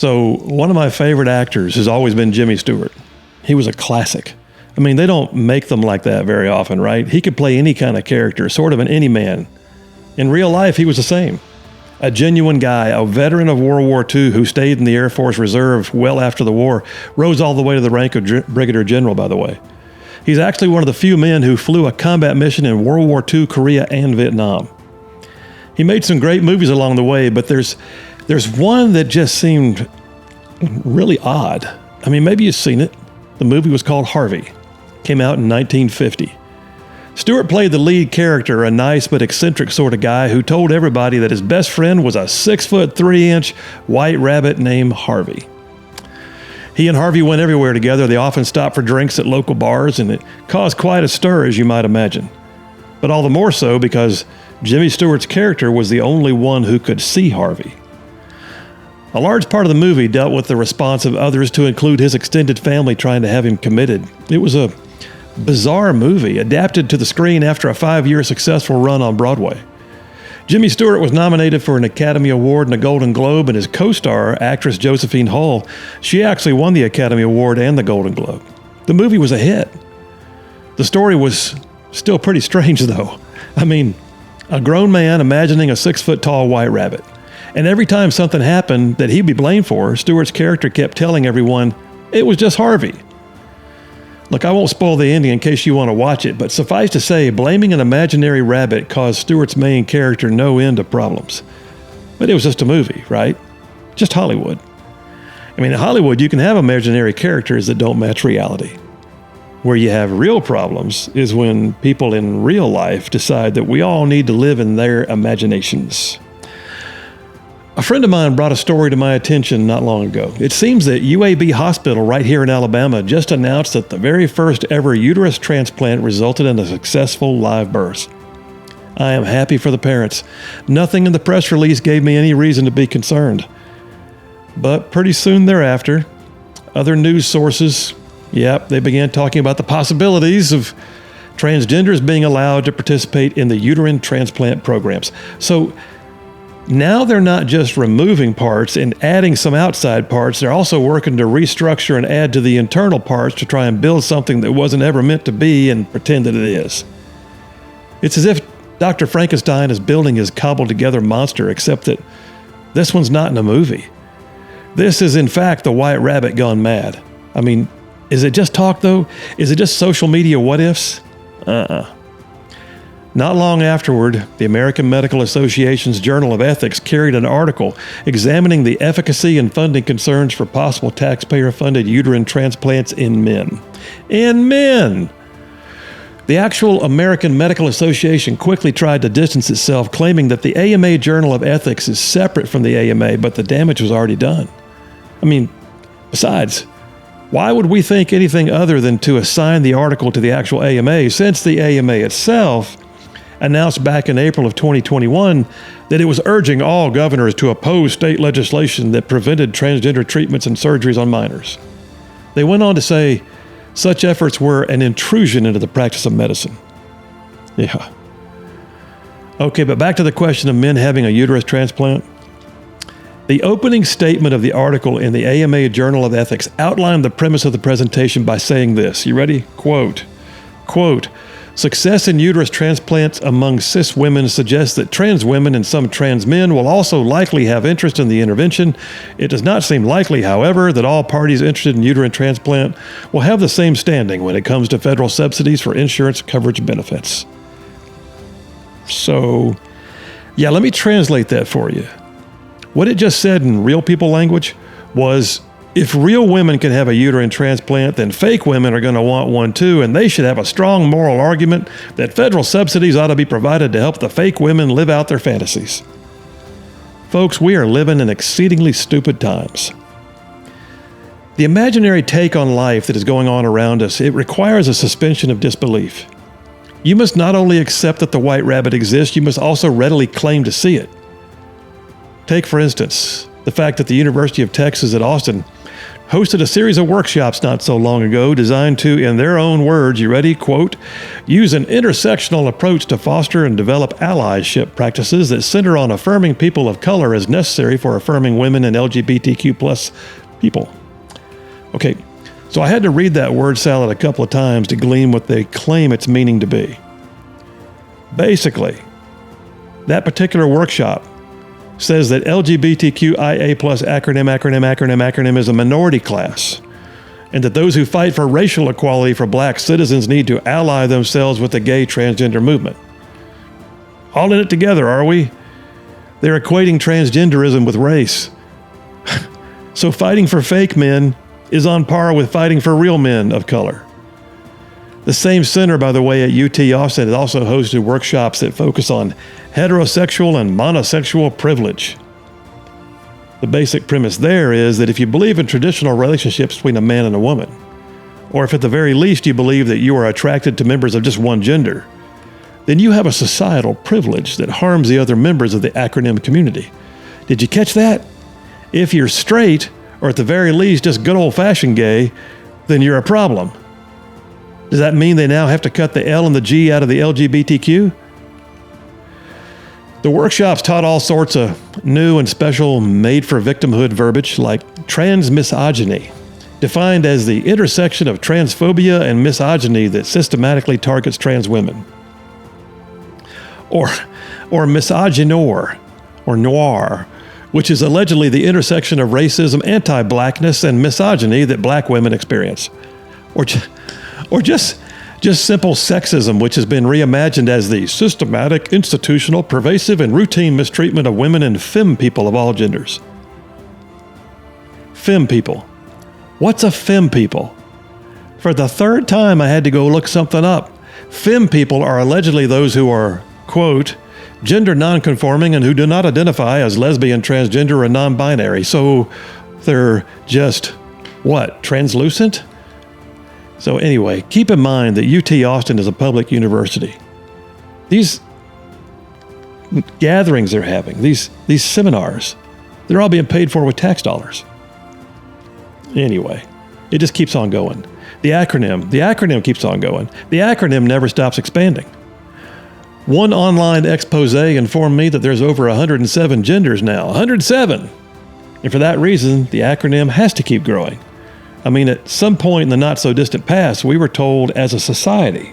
So one of my favorite actors has always been Jimmy Stewart. He was a classic. I mean, they don't make them like that very often, right? He could play any kind of character, sort of an any man. In real life, he was the same. A genuine guy, a veteran of World War II who stayed in the Air Force Reserve well after the war, rose all the way to the rank of Brigadier General, by the way. He's actually one of the few men who flew a combat mission in World War II, Korea, and Vietnam. He made some great movies along the way, but there's one that just seemed really odd. I mean, maybe you've seen it. The movie was called Harvey. Came out in 1950. Stewart played the lead character, a nice but eccentric sort of guy who told everybody that his best friend was a 6'3" white rabbit named Harvey. He and Harvey went everywhere together. They often stopped for drinks at local bars, and it caused quite a stir, as you might imagine. But all the more so because Jimmy Stewart's character was the only one who could see Harvey. A large part of the movie dealt with the response of others, to include his extended family trying to have him committed. It was a bizarre movie, adapted to the screen after a 5-year successful run on Broadway. Jimmy Stewart was nominated for an Academy Award and a Golden Globe, and his co-star, actress Josephine Hull, she actually won the Academy Award and the Golden Globe. The movie was a hit. The story was still pretty strange, though. I mean, a grown man imagining a 6-foot-tall white rabbit. And every time something happened that he'd be blamed for, Stewart's character kept telling everyone, it was just Harvey. Look, I won't spoil the ending in case you want to watch it, but suffice to say, blaming an imaginary rabbit caused Stewart's main character no end of problems. But it was just a movie, right? Just Hollywood. I mean, in Hollywood, you can have imaginary characters that don't match reality. Where you have real problems is when people in real life decide that we all need to live in their imaginations. A friend of mine brought a story to my attention not long ago. It seems that UAB Hospital right here in Alabama just announced that the very first ever uterus transplant resulted in a successful live birth. I am happy for the parents. Nothing in the press release gave me any reason to be concerned. But pretty soon thereafter, other news sources, they began talking about the possibilities of transgenders being allowed to participate in the uterine transplant programs. So now they're not just removing parts and adding some outside parts, they're also working to restructure and add to the internal parts to try and build something that wasn't ever meant to be and pretend that it is. It's as if Dr. Frankenstein is building his cobbled together monster, except that this one's not in a movie. This is in fact the White Rabbit gone mad. I mean, is it just talk though? Is it just social media what ifs? Not long afterward, the American Medical Association's Journal of Ethics carried an article examining the efficacy and funding concerns for possible taxpayer-funded uterine transplants in men. In men! The actual American Medical Association quickly tried to distance itself, claiming that the AMA Journal of Ethics is separate from the AMA, but the damage was already done. I mean, besides, why would we think anything other than to assign the article to the actual AMA, since the AMA itself announced back in April of 2021 that it was urging all governors to oppose state legislation that prevented transgender treatments and surgeries on minors. They went on to say such efforts were an intrusion into the practice of medicine. Yeah. Okay, but back to the question of men having a uterus transplant. The opening statement of the article in the AMA Journal of Ethics outlined the premise of the presentation by saying this. You ready? Quote, success in uterus transplants among cis women suggests that trans women and some trans men will also likely have interest in the intervention. It does not seem likely, however, that all parties interested in uterine transplant will have the same standing when it comes to federal subsidies for insurance coverage benefits. So, let me translate that for you. What it just said in real people language was, if real women can have a uterine transplant, then fake women are going to want one too, and they should have a strong moral argument that federal subsidies ought to be provided to help the fake women live out their fantasies. Folks, we are living in exceedingly stupid times. The imaginary take on life that is going on around us, it requires a suspension of disbelief. You must not only accept that the White Rabbit exists, you must also readily claim to see it. Take, for instance, the fact that the University of Texas at Austin hosted a series of workshops not so long ago designed to, in their own words, you ready, quote, use an intersectional approach to foster and develop allyship practices that center on affirming people of color as necessary for affirming women and LGBTQ plus people. Okay, so I had to read that word salad a couple of times to glean what they claim its meaning to be. Basically, that particular workshop says that LGBTQIA plus acronym is a minority class, and that those who fight for racial equality for black citizens need to ally themselves with the gay transgender movement. All in it together, are we? They're equating transgenderism with race. So fighting for fake men is on par with fighting for real men of color. The same center, by the way, at UT Austin has also hosted workshops that focus on heterosexual and monosexual privilege. The basic premise there is that if you believe in traditional relationships between a man and a woman, or if at the very least you believe that you are attracted to members of just one gender, then you have a societal privilege that harms the other members of the acronym community. Did you catch that? If you're straight, or at the very least just good old-fashioned gay, then you're a problem. Does that mean they now have to cut the L and the G out of the LGBTQ? The workshops taught all sorts of new and special made-for-victimhood verbiage like transmisogyny, defined as the intersection of transphobia and misogyny that systematically targets trans women. Or misogynor, or noir, which is allegedly the intersection of racism, anti-blackness, and misogyny that black women experience. Or just simple sexism, which has been reimagined as the systematic, institutional, pervasive, and routine mistreatment of women and femme people of all genders. Femme people. What's a femme people? For the third time, I had to go look something up. Femme people are allegedly those who are, quote, gender nonconforming and who do not identify as lesbian, transgender, or non-binary. So they're just, what, translucent? So anyway, keep in mind that UT Austin is a public university. These gatherings they're having, these seminars, they're all being paid for with tax dollars. Anyway, it just keeps on going. The acronym keeps on going. The acronym never stops expanding. One online expose informed me that there's over 107 genders now. 107! And for that reason, the acronym has to keep growing. I mean, at some point in the not-so-distant past, we were told as a society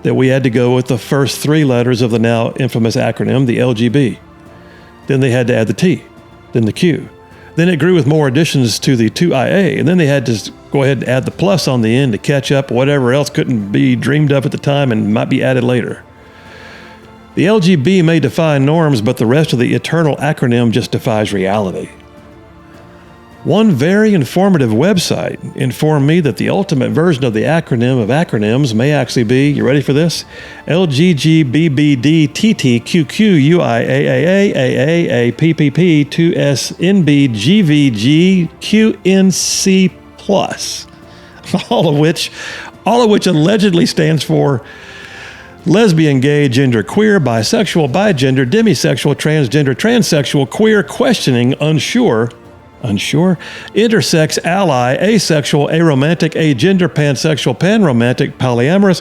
that we had to go with the first three letters of the now infamous acronym, the LGB. Then they had to add the T, then the Q. Then it grew with more additions to the 2IA, and then they had to go ahead and add the plus on the end to catch up whatever else couldn't be dreamed of at the time and might be added later. The LGB may defy norms, but the rest of the eternal acronym just defies reality. One very informative website informed me that the ultimate version of the acronym of acronyms may actually be, you ready for this? LGGBBD-TTQQUIAAAAPPP2SNBGVGQNC+. All of which allegedly stands for lesbian, gay, gender, queer, bisexual, bigender, demisexual, transgender, transsexual, queer, questioning, unsure, intersex, ally, asexual, aromantic, agender, pansexual, panromantic, polyamorous,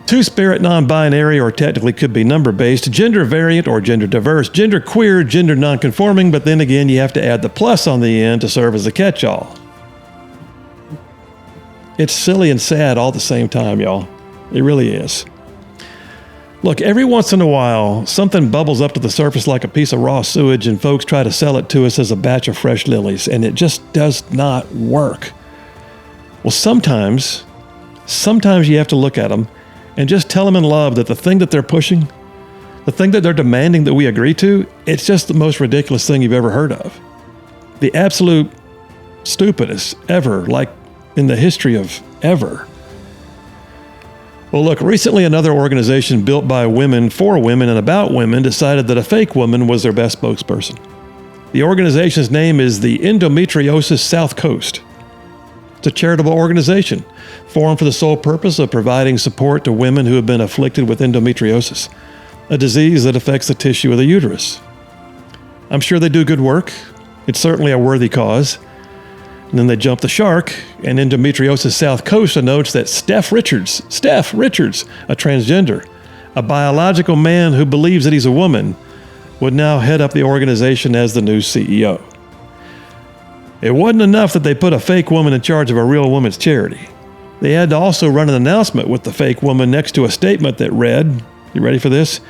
two-spirit, non-binary, or technically could be number-based, gender variant or gender diverse, gender queer, gender non-conforming, but then again you have to add the plus on the end to serve as a catch-all. It's silly and sad all at the same time, y'all. It really is. Look, every once in a while, something bubbles up to the surface like a piece of raw sewage and folks try to sell it to us as a batch of fresh lilies, and it just does not work. Well, sometimes you have to look at them and just tell them in love that the thing that they're pushing, the thing that they're demanding that we agree to, it's just the most ridiculous thing you've ever heard of. The absolute stupidest ever, like in the history of ever. Well, look, recently another organization built by women, for women, and about women decided that a fake woman was their best spokesperson. The organization's name is the Endometriosis South Coast. It's a charitable organization formed for the sole purpose of providing support to women who have been afflicted with endometriosis, a disease that affects the tissue of the uterus. I'm sure they do good work. It's certainly a worthy cause. And then they jump the shark, and endometriosis South Coast notes that Steph Richards, a transgender, a biological man who believes that he's a woman, would now head up the organization as the new CEO. It wasn't enough that they put a fake woman in charge of a real woman's charity. They had to also run an announcement with the fake woman next to a statement that read, you ready for this?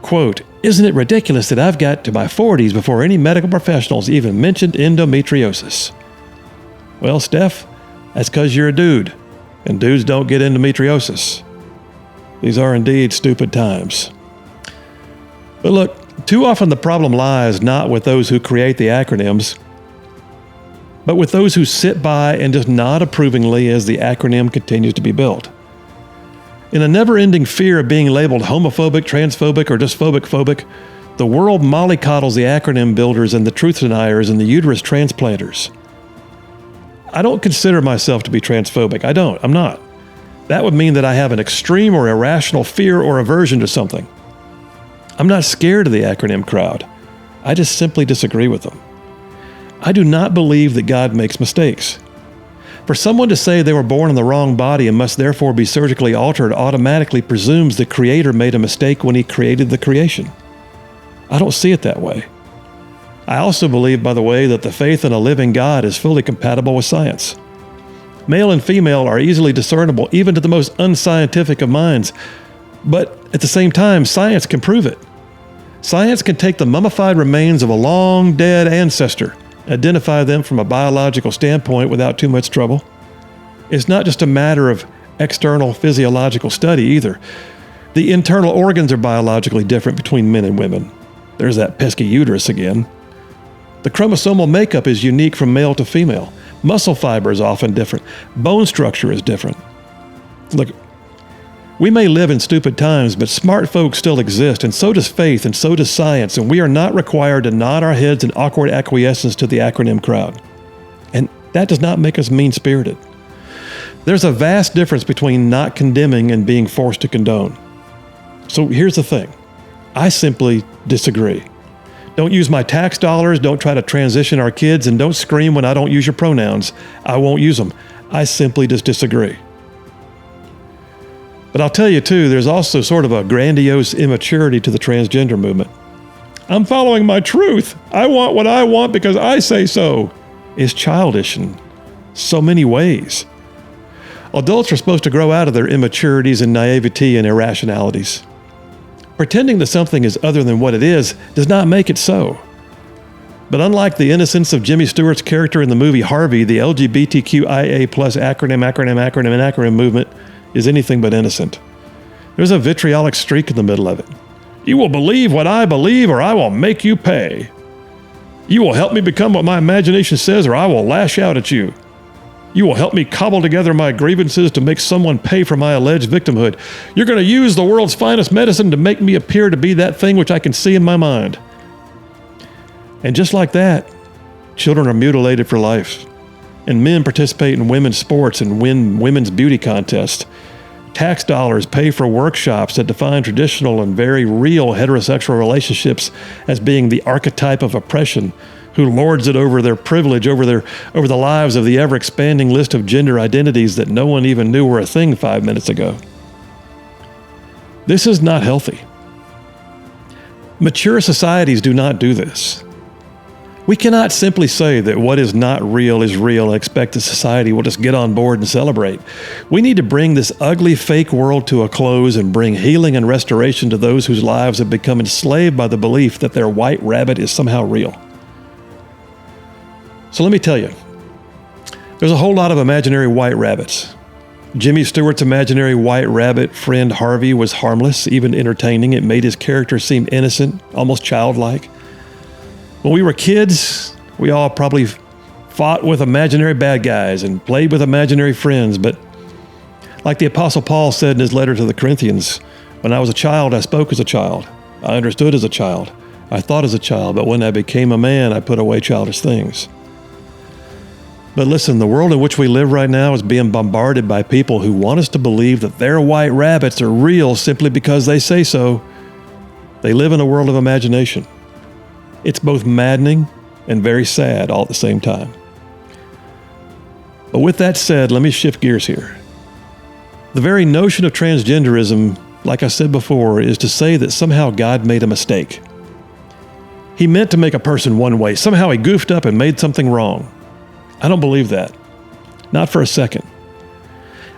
Quote, "Isn't it ridiculous that I've got to my 40s before any medical professionals even mentioned endometriosis?" Well, Steph, that's because you're a dude, and dudes don't get endometriosis. These are indeed stupid times. But look, too often the problem lies not with those who create the acronyms, but with those who sit by and just nod approvingly as the acronym continues to be built. In a never-ending fear of being labeled homophobic, transphobic, or just phobic, the world mollycoddles the acronym builders and the truth deniers and the uterus transplanters. I don't consider myself to be transphobic. I'm not. That would mean that I have an extreme or irrational fear or aversion to something. I'm not scared of the acronym crowd. I just simply disagree with them. I do not believe that God makes mistakes. For someone to say they were born in the wrong body and must therefore be surgically altered automatically presumes the Creator made a mistake when He created the creation. I don't see it that way. I also believe, by the way, that the faith in a living God is fully compatible with science. Male and female are easily discernible even to the most unscientific of minds, but at the same time, science can prove it. Science can take the mummified remains of a long-dead ancestor, identify them from a biological standpoint without too much trouble. It's not just a matter of external physiological study either. The internal organs are biologically different between men and women. There's that pesky uterus again. The chromosomal makeup is unique from male to female. Muscle fiber is often different. Bone structure is different. Look, we may live in stupid times, but smart folks still exist, and so does faith, and so does science, and we are not required to nod our heads in awkward acquiescence to the acronym crowd. And that does not make us mean-spirited. There's a vast difference between not condemning and being forced to condone. So here's the thing. I simply disagree. Don't use my tax dollars, don't try to transition our kids, and don't scream when I don't use your pronouns. I won't use them. I simply just disagree. But I'll tell you too, there's also sort of a grandiose immaturity to the transgender movement. I'm following my truth. I want what I want because I say so. It's childish in so many ways. Adults are supposed to grow out of their immaturities and naivety and irrationalities. Pretending that something is other than what it is does not make it so. But unlike the innocence of Jimmy Stewart's character in the movie Harvey, the LGBTQIA+ acronym movement is anything but innocent. There's a vitriolic streak in the middle of it. You will believe what I believe, or I will make you pay. You will help me become what my imagination says, or I will lash out at you. You will help me cobble together my grievances to make someone pay for my alleged victimhood. You're going to use the world's finest medicine to make me appear to be that thing which I can see in my mind. And just like that, children are mutilated for life. And men participate in women's sports and win women's beauty contests. Tax dollars pay for workshops that define traditional and very real heterosexual relationships as being the archetype of oppression, who lords it over their privilege, over the lives of the ever-expanding list of gender identities that no one even knew were a thing 5 minutes ago. This is not healthy. Mature societies do not do this. We cannot simply say that what is not real is real and expect that society will just get on board and celebrate. We need to bring this ugly fake world to a close and bring healing and restoration to those whose lives have become enslaved by the belief that their white rabbit is somehow real. So let me tell you, there's a whole lot of imaginary white rabbits. Jimmy Stewart's imaginary white rabbit friend Harvey was harmless, even entertaining. It made his character seem innocent, almost childlike. When we were kids, we all probably fought with imaginary bad guys and played with imaginary friends, but like the Apostle Paul said in his letter to the Corinthians, when I was a child, I spoke as a child. I understood as a child. I thought as a child, but when I became a man, I put away childish things. But listen, the world in which we live right now is being bombarded by people who want us to believe that their white rabbits are real simply because they say so. They live in a world of imagination. It's both maddening and very sad all at the same time. But with that said, let me shift gears here. The very notion of transgenderism, like I said before, is to say that somehow God made a mistake. He meant to make a person one way. Somehow he goofed up and made something wrong. I don't believe that. Not for a second.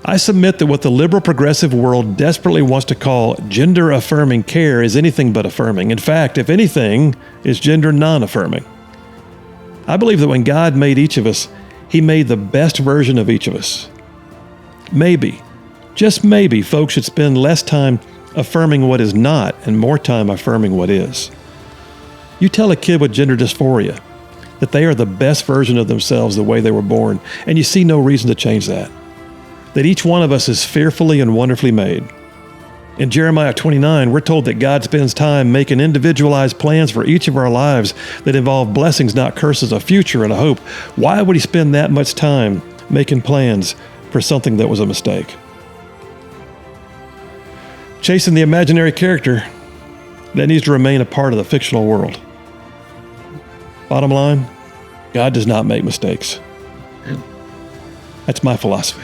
I submit that what the liberal progressive world desperately wants to call gender-affirming care is anything but affirming. In fact, if anything, is gender non-affirming. I believe that when God made each of us, He made the best version of each of us. Maybe, just maybe, folks should spend less time affirming what is not and more time affirming what is. You tell a kid with gender dysphoria that they are the best version of themselves the way they were born, and you see no reason to change that. That each one of us is fearfully and wonderfully made. In Jeremiah 29, we're told that God spends time making individualized plans for each of our lives that involve blessings, not curses, a future and a hope. Why would He spend that much time making plans for something that was a mistake? Chasing the imaginary character, that needs to remain a part of the fictional world. Bottom line, God does not make mistakes. That's my philosophy.